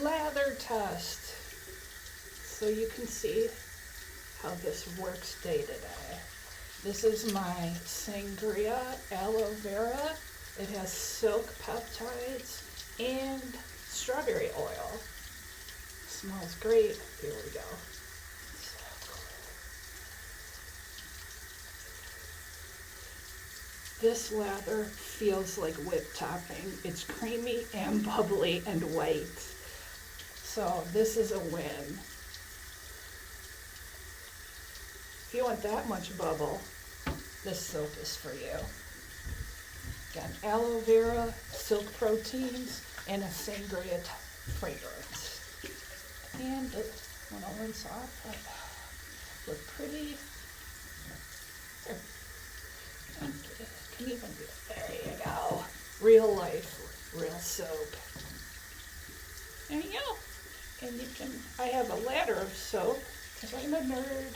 lather test so you can see how this works day to day. This is my Sangria aloe vera. It has silk peptides and strawberry oil. Smells great. Here we go. This lather feels like whipped topping. It's creamy and bubbly and white. So this is a win. If you want that much bubble, this soap is for you. Got aloe vera, silk proteins, and a sangria fragrance. And when I rinse off, look pretty. Here. Can even do it. There you go. Real life, real soap. There you go. And you can, I have a ladder of soap because I'm a nerd.